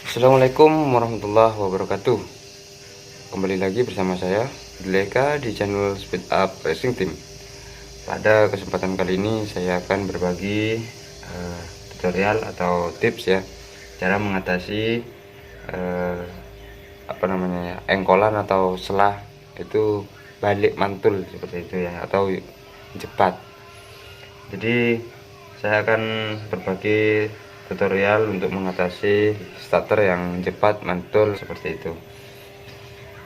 Assalamualaikum warahmatullahi wabarakatuh. Kembali lagi bersama saya Dileka di channel Speed Up Racing Team. Pada kesempatan kali ini saya akan berbagi tutorial atau tips ya, cara mengatasi engkolan atau selah itu balik mantul seperti itu ya, atau jepat. Jadi saya akan berbagi tutorial untuk mengatasi starter yang cepat mantul seperti itu.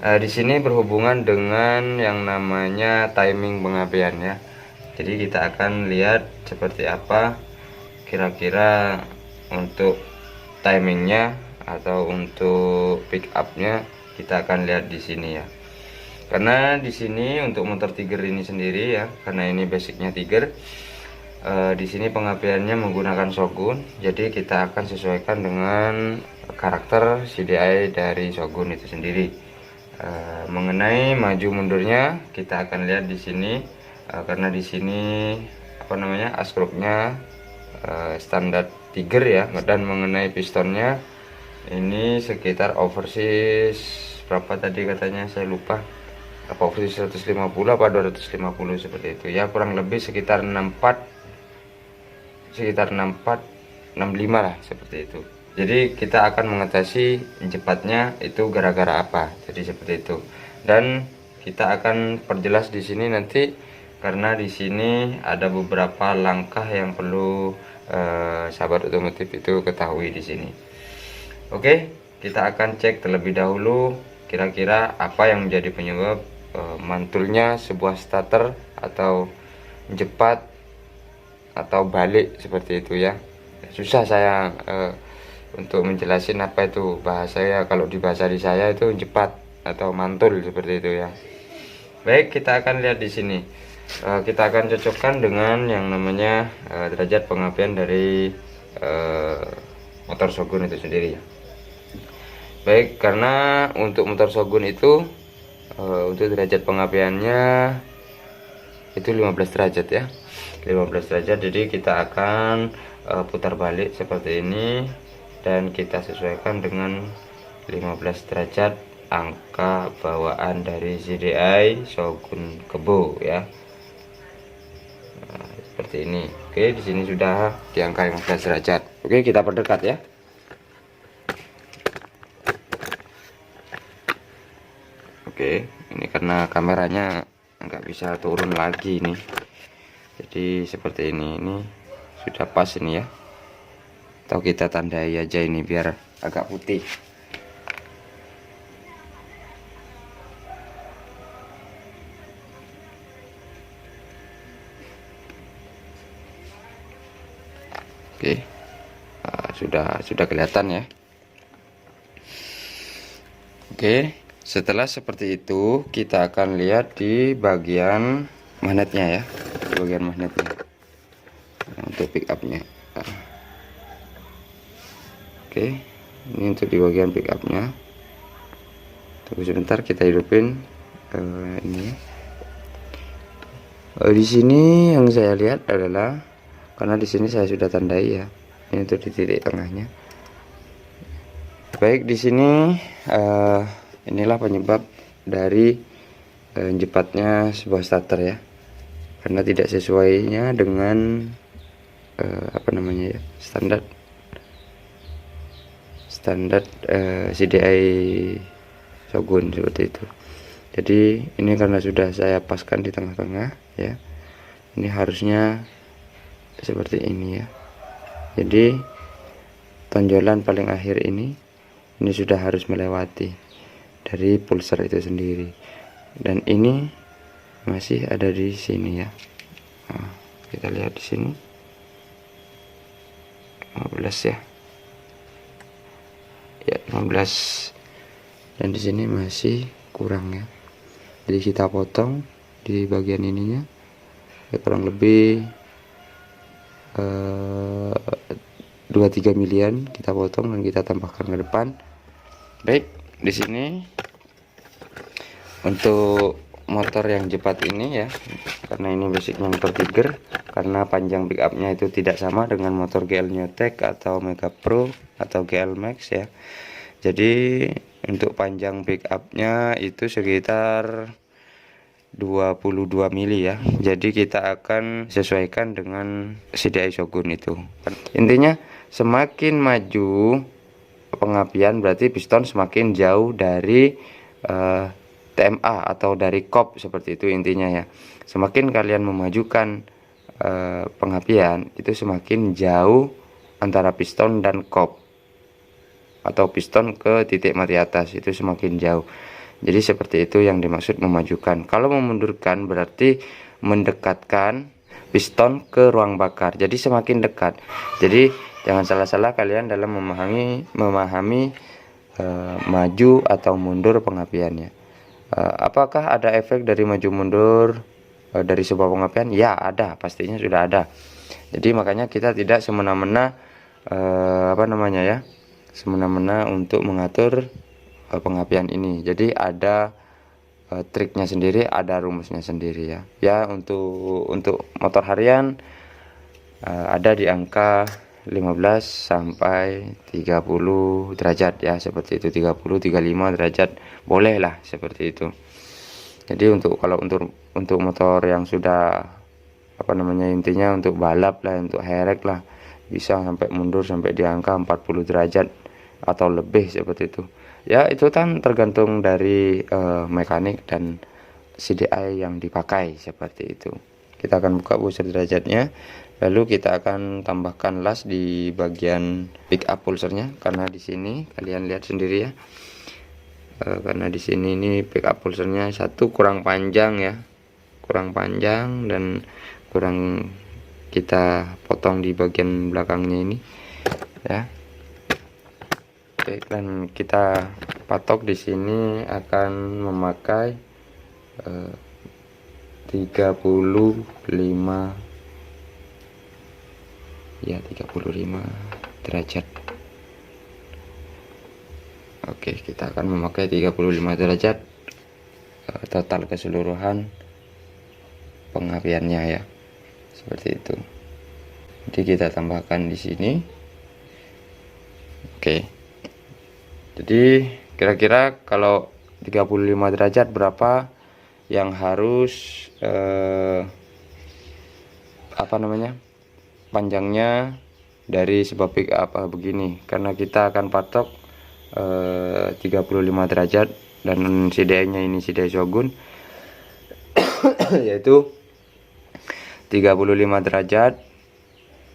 Di sini berhubungan dengan yang namanya timing pengapian ya. Jadi kita akan lihat seperti apa kira-kira untuk timingnya atau untuk pick upnya, kita akan lihat di sini ya. Karena di sini untuk motor Tiger ini sendiri ya, karena ini basicnya Tiger. Di sini pengapiannya menggunakan Shogun, jadi kita akan sesuaikan dengan karakter CDI dari Shogun itu sendiri. Mengenai maju mundurnya kita akan lihat di sini, karena di sini askrupnya standar Tiger ya, dan mengenai pistonnya ini sekitar overseas berapa tadi katanya, saya lupa, apa overseas 150 apa 250 seperti itu ya, kurang lebih sekitar 65 lah seperti itu. Jadi kita akan mengatasi cepatnya itu gara-gara apa, jadi seperti itu. Dan kita akan perjelas di sini nanti, karena di sini ada beberapa langkah yang perlu sahabat otomotif itu ketahui di sini. Oke, kita akan cek terlebih dahulu kira-kira apa yang menjadi penyebab mantulnya sebuah starter atau cepat atau balik seperti itu ya. Susah saya untuk menjelasin apa itu bahasa ya, kalau di bahasa di saya itu cepat atau mantul seperti itu ya. Baik, kita akan lihat di sini. Kita akan cocokkan dengan yang namanya derajat pengapian dari motor Shogun itu sendiri ya. Baik, karena untuk motor Shogun itu untuk derajat pengapiannya itu 15 derajat ya, 15 derajat. Jadi kita akan putar balik seperti ini, dan kita sesuaikan dengan 15 derajat angka bawaan dari CDI Shogun Kebo ya. Nah, seperti ini. Oke, di sini sudah di angka 15 derajat. Oke, kita perdekat ya. Oke, ini karena kameranya nggak bisa turun lagi nih, jadi seperti ini sudah pas ini ya, atau kita tandai aja ini biar agak putih. Oke, sudah kelihatan ya. Oke, setelah seperti itu kita akan lihat di bagian magnetnya ya, di bagian magnetnya untuk pick upnya. Oke, ini untuk di bagian pick upnya. Tunggu sebentar, kita hidupin ini. Di sini yang saya lihat adalah, karena di sini saya sudah tandai ya, ini untuk di titik tengahnya. Baik, di sini inilah penyebab dari cepatnya sebuah starter ya, karena tidak sesuainya dengan standar CDI Shogun seperti itu. Jadi ini karena sudah saya paskan di tengah-tengah ya, ini harusnya seperti ini ya. Jadi tonjolan paling akhir ini sudah harus melewati dari pulsar itu sendiri, dan ini masih ada di sini ya. Nah, kita lihat di sini 15 ya, 15, dan di sini masih kurang ya. Jadi kita potong di bagian ininya ya, kurang lebih 2-3 milian kita potong dan kita tambahkan ke depan. Baik, di sini untuk motor yang cepat ini ya, karena ini basicnya motor Tiger, karena panjang pick upnya itu tidak sama dengan motor GL Newtek atau Mega Pro atau GL Max ya. Jadi untuk panjang pick upnya itu sekitar 22 mili ya. Jadi kita akan sesuaikan dengan CDI Shogun itu. Intinya semakin maju pengapian berarti piston semakin jauh dari TMA atau dari kop, seperti itu intinya ya. Semakin kalian memajukan pengapian itu semakin jauh antara piston dan kop atau piston ke titik mati atas itu semakin jauh. Jadi seperti itu yang dimaksud memajukan. Kalau memundurkan berarti mendekatkan piston ke ruang bakar. Jadi semakin dekat. Jadi jangan salah-salah kalian dalam memahami maju atau mundur pengapiannya. Apakah ada efek dari maju mundur dari sebuah pengapian? Ya ada, pastinya sudah ada. Jadi makanya kita tidak semena-mena semena-mena untuk mengatur pengapian ini. Jadi ada triknya sendiri, ada rumusnya sendiri ya. Ya untuk motor harian ada di angka 15 sampai 30 derajat ya, seperti itu. 30 35 derajat boleh lah seperti itu. Jadi kalau untuk motor yang sudah intinya untuk balap lah, untuk herek lah, bisa sampai mundur sampai di angka 40 derajat atau lebih seperti itu. Ya itu kan tergantung dari mekanik dan CDI yang dipakai seperti itu. Kita akan buka booster derajatnya, lalu kita akan tambahkan las di bagian pick up pulsernya, karena di sini kalian lihat sendiri ya, karena di sini ini pick up pulsernya satu kurang panjang ya, kurang panjang dan kurang kita potong di bagian belakangnya ini ya. Oke, dan kita patok di sini akan memakai 35 derajat. Oke, kita akan memakai 35 derajat total keseluruhan pengapiannya ya. Seperti itu. Jadi kita tambahkan di sini. Oke. Jadi kira-kira kalau 35 derajat berapa yang harus panjangnya dari sebuah pick up begini, karena kita akan patok 35 derajat dan CDI-nya ini CDI Shogun yaitu 35 derajat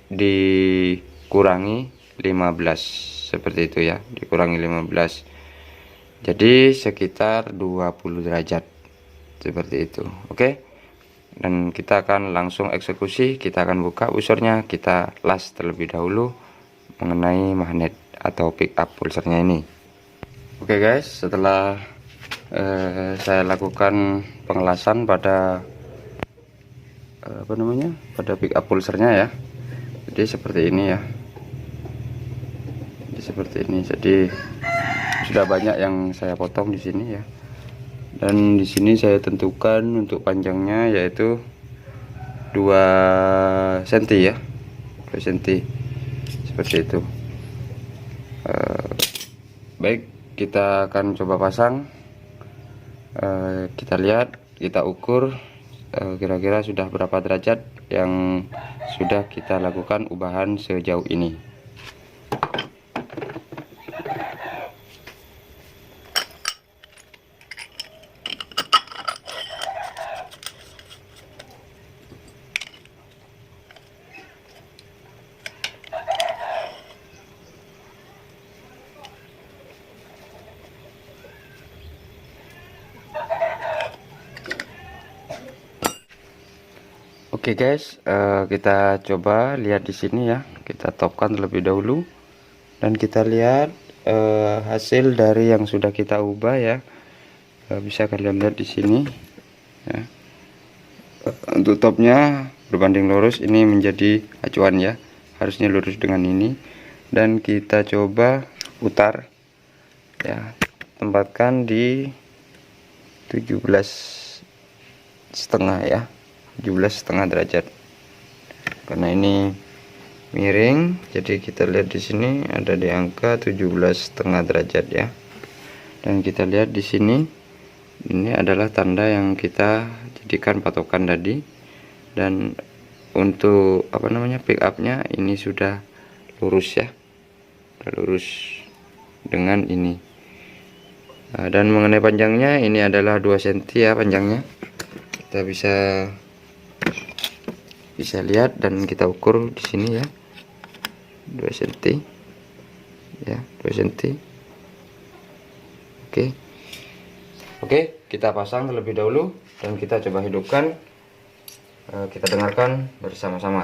dikurangi 15 seperti itu ya, dikurangi 15, jadi sekitar 20 derajat seperti itu. Oke, dan kita akan langsung eksekusi. Kita akan buka busernya, kita las terlebih dahulu mengenai magnet atau pick up pulsernya ini. Oke guys, setelah saya lakukan pengelasan pada pada pick up pulsernya ya, jadi seperti ini ya, seperti ini. Jadi sudah banyak yang saya potong di sini ya, dan di sini saya tentukan untuk panjangnya yaitu 2 cm ya, 2 cm seperti itu. Baik, kita akan coba pasang. Kita lihat, kita ukur kira-kira sudah berapa derajat yang sudah kita lakukan ubahan sejauh ini. Oke guys, kita coba lihat di sini ya. Kita topkan terlebih dahulu dan kita lihat hasil dari yang sudah kita ubah ya. Bisa kalian lihat di sini ya. Untuk topnya berbanding lurus, ini menjadi acuan ya, harusnya lurus dengan ini. Dan kita coba putar ya, tempatkan di 17,5 ya, 17,5 derajat. karena ini miring. Jadi kita lihat di sini ada di angka 17,5 derajat ya. Dan kita lihat di sini ini adalah tanda yang kita jadikan patokan tadi. Dan untuk pick upnya ini sudah lurus ya, sudah lurus dengan ini. Dan mengenai panjangnya, ini adalah 2 cm ya panjangnya. Kita bisa lihat dan kita ukur di sini ya, 2 cm ya, 2 cm. Oke, kita pasang terlebih dahulu dan kita coba hidupkan. Kita dengarkan bersama-sama.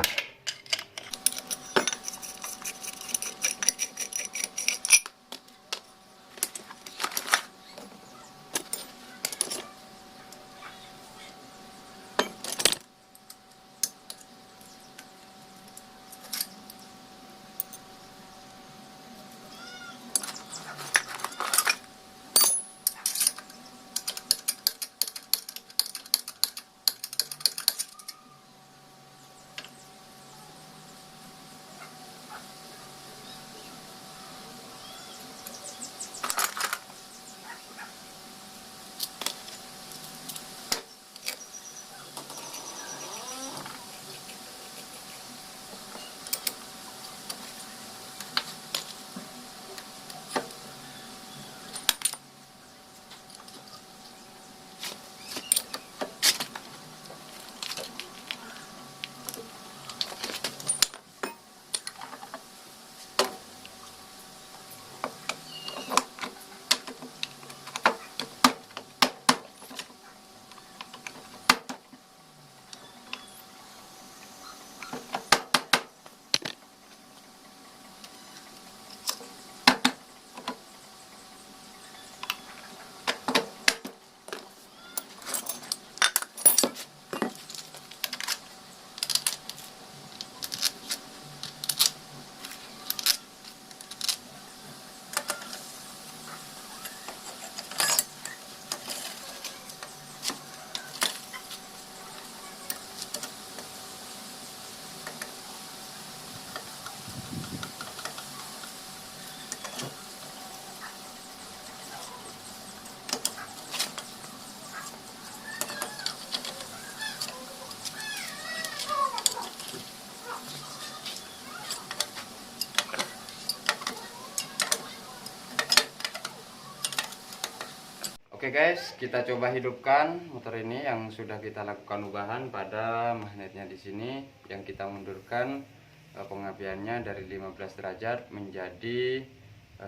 Oke guys, kita coba hidupkan motor ini yang sudah kita lakukan ubahan pada magnetnya di sini, yang kita mundurkan pengapiannya dari 15 derajat menjadi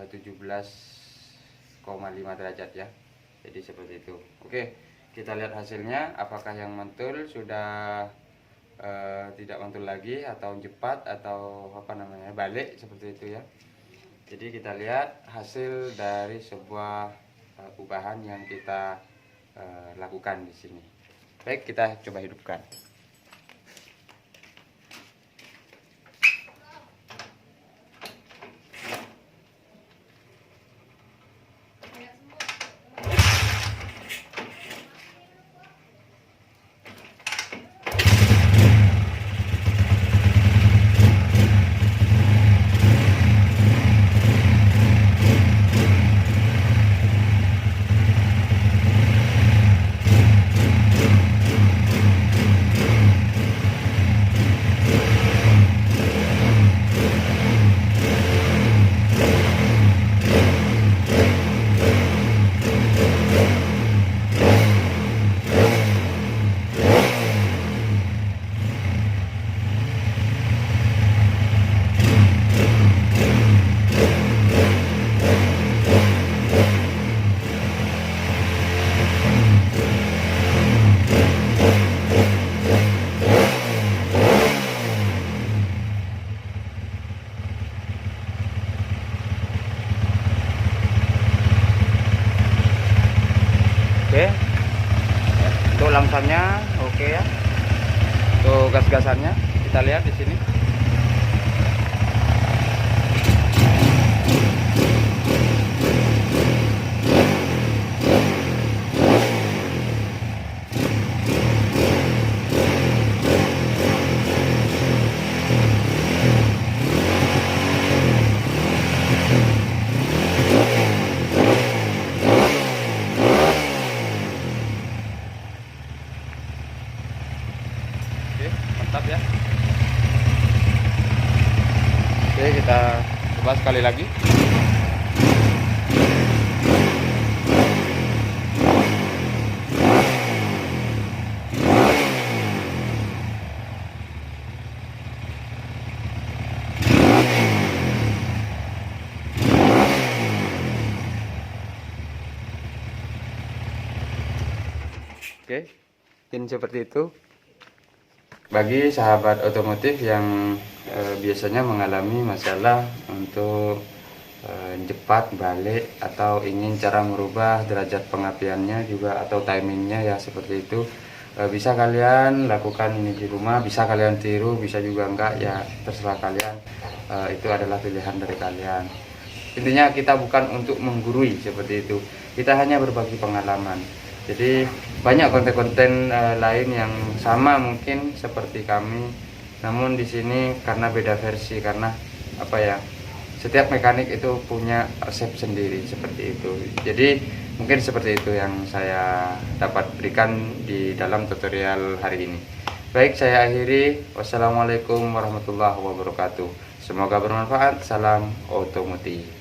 17,5 derajat ya. Jadi seperti itu. Oke, kita lihat hasilnya, apakah yang mantul sudah tidak mantul lagi atau jepat atau balik seperti itu ya. Jadi kita lihat hasil dari sebuah ubahan yang kita lakukan di sini. Baik, kita coba hidupkan. Oke, untuk lamsannya oke ya. Untuk gas-gasannya kita lihat di sini. coba sekali lagi. Oke, mungkin seperti itu. Bagi sahabat otomotif yang biasanya mengalami masalah untuk cepat balik atau ingin cara merubah derajat pengapiannya juga atau timingnya ya seperti itu, bisa kalian lakukan ini di rumah, bisa kalian tiru, bisa juga enggak ya terserah kalian. Itu adalah pilihan dari kalian. Intinya kita bukan untuk menggurui seperti itu, kita hanya berbagi pengalaman. Jadi banyak konten-konten lain yang sama mungkin seperti kami, namun di sini karena beda versi, karena apa ya, setiap mekanik itu punya resep sendiri seperti itu. Jadi mungkin seperti itu yang saya dapat berikan di dalam tutorial hari ini. Baik, saya akhiri. Wassalamualaikum warahmatullahi wabarakatuh. Semoga bermanfaat. Salam otomotif.